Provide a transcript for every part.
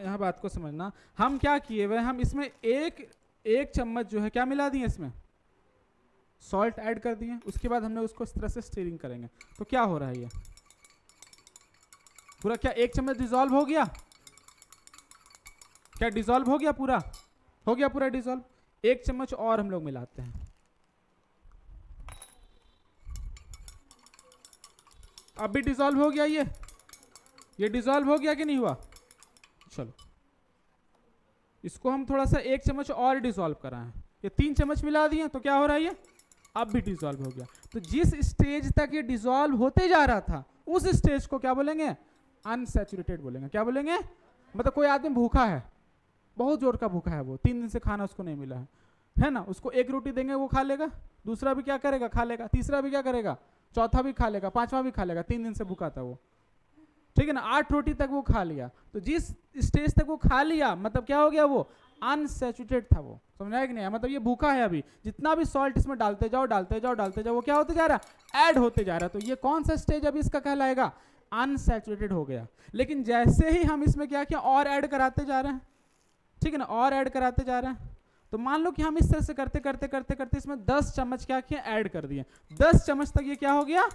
यहाँ बात को समझना, हम क्या किए हुए, हम इसमें एक चम्मच जो है क्या मिला दिए, इसमें सॉल्ट ऐड कर दिए, उसके बाद हमने उसको इस तरह से स्टीरिंग करेंगे तो क्या हो रहा है, ये पूरा क्या 1 चम्मच डिसॉल्व हो गया, क्या डिसॉल्व हो गया, पूरा हो गया, पूरा डिसॉल्व। 1 चम्मच और हम लोग मिलाते हैं, अब भी डिसॉल्व हो गया, ये डिसॉल्व हो गया कि नहीं हुआ। चलो इसको हम थोड़ा सा 1 चम्मच और डिसॉल्व कराएं, ये 3 चम्मच मिला दिए तो क्या हो रहा है, ये अब भी डिसॉल्व हो गया। तो जिस स्टेज तक ये डिसॉल्व होते जा रहा था उस स्टेज को क्या बोलेंगे, अनसैचुरेटेड बोलेंगे। क्या बोलेंगे, मतलब कोई आदमी भूखा है, बहुत जोर का भूखा है, वो 3 दिन से खाना उसको नहीं मिला है ना, उसको 1 रोटी देंगे वो खा लेगा, दूसरा भी क्या करेगा, खा लेगा, तीसरा भी क्या करेगा, चौथा भी खा लेगा, 5वां भी खा लेगा, 3 दिन से भूखा था वो, ठीक है ना, 8 रोटी तक वो खा लिया। तो जिस स्टेज तक वो खा लिया मतलब क्या हो गया, वो अनसैचुरेटेड था, वो समझाया कि नहीं, मतलब ये भूखा है, अभी जितना भी सॉल्ट इसमें डालते जाओ डालते जाओ डालते जाओ वो क्या होते जा रहा है, ऐड होते जा रहा है। तो ये कौन सा स्टेज अभी इसका कहलाएगा, अनसैचुरेटेड हो गया। लेकिन जैसे ही हम इसमें क्या किया, और ऐड कराते जा रहे हैं, ठीक है ना, और ऐड कराते जा रहे हैं, तो मान लो कि हम इस तरह से करते करते करते करते इसमें 10 चम्मच क्या किया, ऐड कर दिए, 10 चम्मच तक ये क्या हो गया,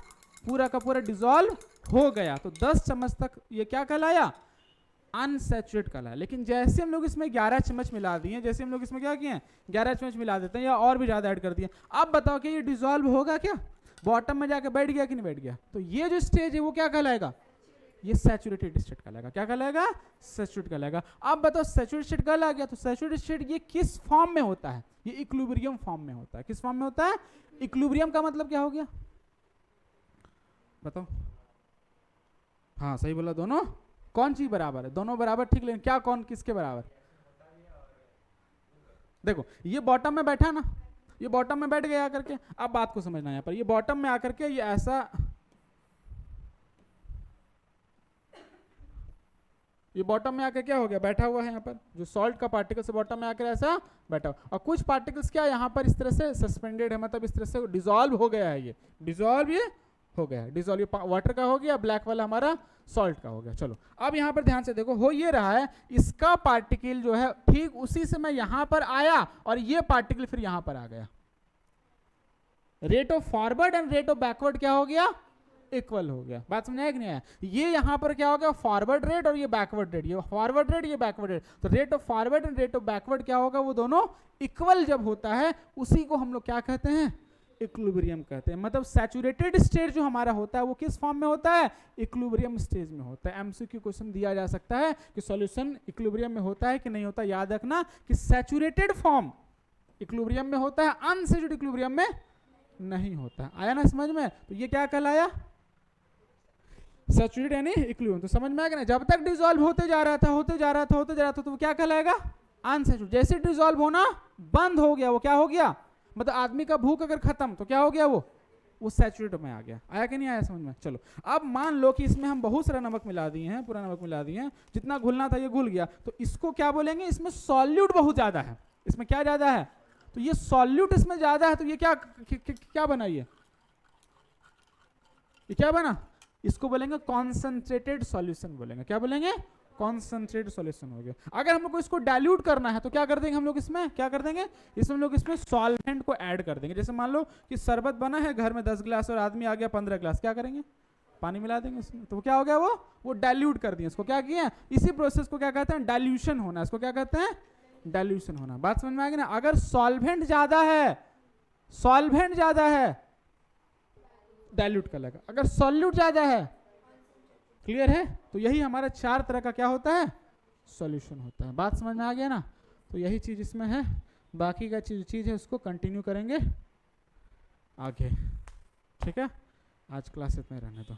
पूरा का पूरा डिसॉल्व हो गया। तो 10 चम्मच तक ये क्या कहलाया, अनसैचुरेट कहलाया। लेकिन जैसे हम लोग इसमें 11 चम्मच मिला दिए, जैसे हम लोग इसमें क्या किए, 11 चम्मच मिला देते हैं या और भी ज्यादा ऐड कर दिए, अब बताओ कि ये डिसॉल्व होगा क्या, बॉटम में जाके बैठ गया कि नहीं बैठ गया। तो ये जो स्टेज है वो क्या कहलाएगा, ये सैचुरेटेड स्टेट कहलाएगा। क्या कहलाएगा, सैचुरेट कहलाएगा। अब बताओ सैचुरेटेड स्टेट कह आ गया, तो सैचुरेटेड स्टेट ये किस फॉर्म में होता है, ये इक्विलिब्रियम फॉर्म में होता है। किस फॉर्म में होता है, इक्विलिब्रियम का मतलब क्या हो गया, बताओ। हाँ सही बोला, दोनों कौन चीज बराबर है, दोनों बराबर, ठीक, लेकिन क्या कौन किसके बराबर, देखो ये बॉटम में बैठा ना, ये बॉटम में बैठ गया आकर के, अब बात को समझना यहाँ पर, ये बॉटम में आकर के ये ऐसा, ये बॉटम में आकर क्या हो गया, बैठा हुआ है यहाँ पर, जो सॉल्ट का पार्टिकल से बॉटम में आकर ऐसा बैठा हुआ, और कुछ पार्टिकल्स क्या यहाँ पर इस तरह से सस्पेंडेड है, मतलब इस तरह से डिसॉल्व हो गया है, ये डिसॉल्व ये हो गया है, डिसॉल्व ये वाटर का हो गया, ब्लैक वाला हमारा सॉल्ट का हो गया। चलो अब यहाँ पर ध्यान से देखो, हो ये रहा है, इसका पार्टिकल जो है ठीक उसी समय यहाँ पर आया और ये पार्टिकल फिर यहाँ पर आ गया, rate of forward and rate of backward क्या हो गया, इक्वल हो गया। बात समझ आया कि नहीं आया, ये यहां पर क्या हो गया, फॉरवर्ड रेट और ये बैकवर्ड रेट, ये फॉरवर्ड रेट ये बैकवर्ड रेट, तो rate of forward and rate of backward क्या होगा, वो दोनों इक्वल जब होता है उसी को हम लोग क्या कहते हैं, इक्विलिब्रियम कहते हैं। मतलब सैचुरेटेड स्टेट जो हमारा होता है वो किस फॉर्म में होता है, इक्विलिब्रियम स्टेज में होता है। एमसीक्यू क्वेश्चन दिया जा सकता है कि सॉल्यूशन इक्विलिब्रियम में होता है कि नहीं होता। याद रखना कि सैचुरेटेड फॉर्म इक्विलिब्रियम में होता है, अनसैचुरेटेड इक्विलिब्रियम में नहीं होता। आया ना समझ में, तो ये क्या कहलाया, सैचुरेटेड यानी इक्विलिब्रियम। तो समझ में आ गया ना, जब तक डिसॉल्व होते जा रहा था होते जा रहा था होते जा रहा था तो वो क्या कहलाएगा, अनसैचुरेटेड। जैसे डिसॉल्व होना बंद हो गया वो क्या हो गया, मतलब आदमी का भूख अगर खत्म तो क्या हो गया, वो सैचुरेट में आ गया। आया कि नहीं आया समझ में। चलो अब मान लो कि इसमें हम बहुत सारा नमक मिला दिए हैं, पूरा नमक मिला दिए हैं, जितना घुलना था ये घुल गया, तो इसको क्या बोलेंगे, इसमें सॉल्यूट बहुत ज्यादा है। इसमें क्या ज्यादा है, तो ये सॉल्यूट इसमें ज्यादा है, तो ये क्या बना, ये क्या बना, इसको बोलेंगे कॉन्सेंट्रेटेड सॉल्यूशन बोलेंगे। क्या बोलेंगे, कॉन्सेंट्रेटेड सॉल्यूशन हो गया। अगर हम लोग को इसको डाइल्यूट करना है तो क्या कर देंगे हम लोग, इसमें क्या कर देंगे, इसमें हम लोग इसमें सॉल्वेंट को ऐड कर देंगे। जैसे मान लो कि शरबत बना है घर में 10 गिलास और आदमी आ गया 15 गिलास, क्या करेंगे, पानी मिला देंगे इसमें, तो क्या हो गया, वो डाइल्यूट कर दिया। इसको क्या किया, इसी प्रोसेस को क्या कहते हैं, डाइल्यूशन होना। इसको क्या कहते हैं, डाइल्यूशन होना। बात समझ में आ गई ना। अगर सॉल्वेंट ज्यादा है डाइल्यूट कर लेगा, अगर सॉल्यूट ज्यादा है, क्लियर है, तो यही हमारा 4 तरह का क्या होता है, सॉल्यूशन होता है। बात समझ में आ गया ना। तो यही चीज इसमें है, बाकी का चीज है उसको कंटिन्यू करेंगे आगे, ठीक है। आज क्लास इतना रहने दो।